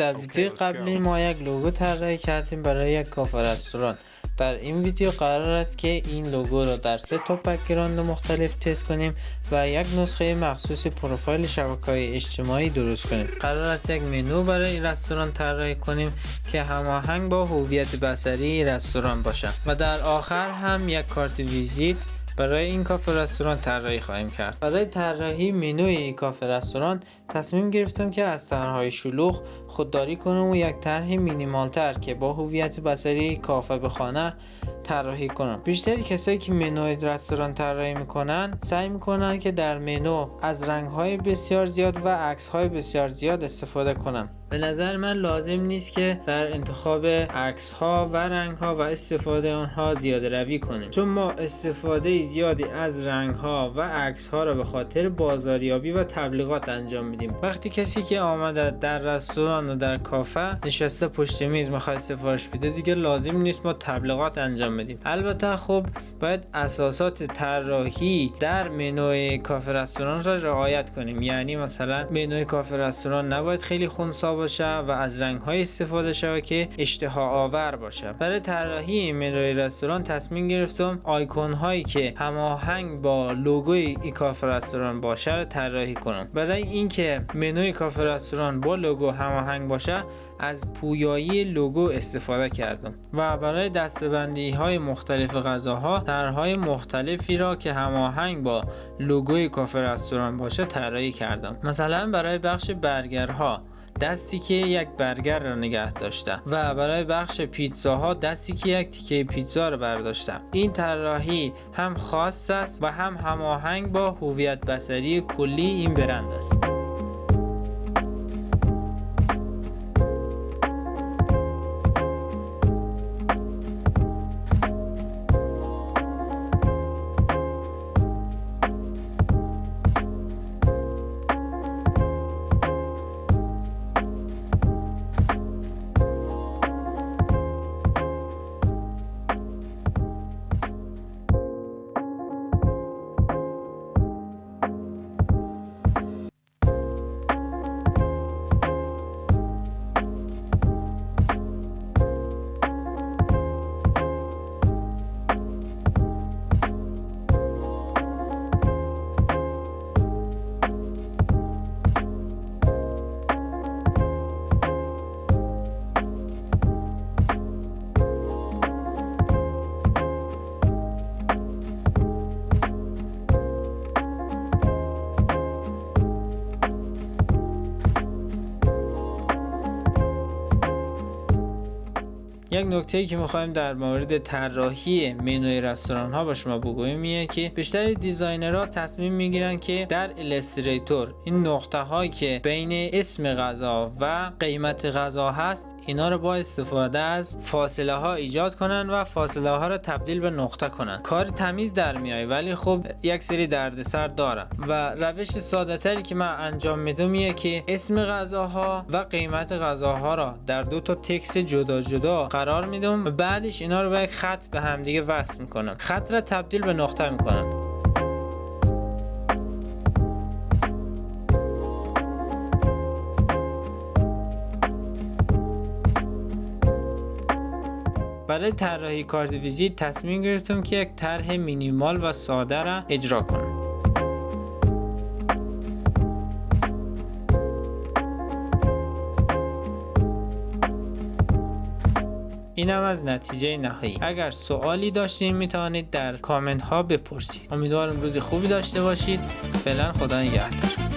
در ویدیو قبلی ما یک لوگو طراحی کردیم برای یک کافه رستوران. در این ویدیو قرار است که این لوگو را در 3 تا بک‌گراند مختلف تست کنیم و یک نسخه مخصوص پروفایل شبکه‌های اجتماعی درست کنیم. قرار است یک منو برای این رستوران طراحی کنیم که هماهنگ با هویت بصری رستوران باشد و در آخر هم یک کارت ویزیت برای این کافه رستوران طراحی خواهیم کرد. برای طراحی منوی این کافه رستوران تصمیم گرفتم که از طرح‌های شلوغ خودداری کنم و یک طرح مینیمال‌تر که با هویت بصری کافه به خانه طراحی کنم. بیشتری کسایی که منوی رستوران طراحی میکنن سعی میکنن که در منو از رنگ‌های بسیار زیاد و عکس‌های بسیار زیاد استفاده کنن. به نظر من لازم نیست که در انتخاب عکس‌ها و رنگ‌ها و استفاده آنها زیاده روی کنیم، چون ما استفاده زیادی از رنگ‌ها و عکس‌ها را به خاطر بازاریابی و تبلیغات انجام میدیم. وقتی کسی که آمده در رستوران و در کافه نشسته پشت میز میخواد سفارش بده، دیگه لازم نیست ما تبلیغات انجام بدیم. البته خب باید اساسات طراحی در منوی کافه رستوران را رعایت کنیم، یعنی مثلا منوی کافه رستوران نباید خیلی خنثی باشه و از رنگ‌های استفاده شود که اشتها آور باشه. برای طراحی منوی رستوران تصمیم گرفتم آیکون هایی که هماهنگ با لوگوی این کافه رستوران باشه رو طراحی کنم. برای اینکه منوی کافه رستوران با لوگو هماهنگ باشه از پویایی لوگو استفاده کردم و برای دسته‌بندی های مختلف غذاها طرح‌های مختلفی را که هماهنگ با لوگوی کافه رستوران باشه طراحی کردم. مثلا برای بخش برگرها دستی که یک برگر را نگه داشته و برای بخش پیتزاها دستی که یک تیکه پیتزا را برداشته. این طراحی هم خاص است و هم هماهنگ با هویت بصری کلی این برند است. یک نکته‌ای که می‌خوایم در مورد طراحی منوی رستوران ها با شما بگویم اینه که بیشتر دیزاینرها تصمیم میگیرن که در الستریتور این نقطه هایی که بین اسم غذا و قیمت غذا هست اینا رو با استفاده از فاصله ها ایجاد کنن و فاصله ها رو تبدیل به نقطه کنن. کار تمیز در میاد ولی خب یک سری دردسر داره و روش ساده تری که من انجام میدم اینه که اسم غذاها و قیمت غذاها را در 2 تا تکست جدا جدا قرار میدم و بعدش اینا رو با یک خط به همدیگه وصل میکنم. خط را تبدیل به نقطه میکنم. برای طراحی کارت ویزیت تصمیم گرفتم که یک طرح مینیمال و ساده را اجرا کنم. اینم از نتیجه نهایی. اگر سوالی داشتین میتوانید در کامنت ها بپرسید. امیدوارم روز خوبی داشته باشید. فعلا خدا نگهدار.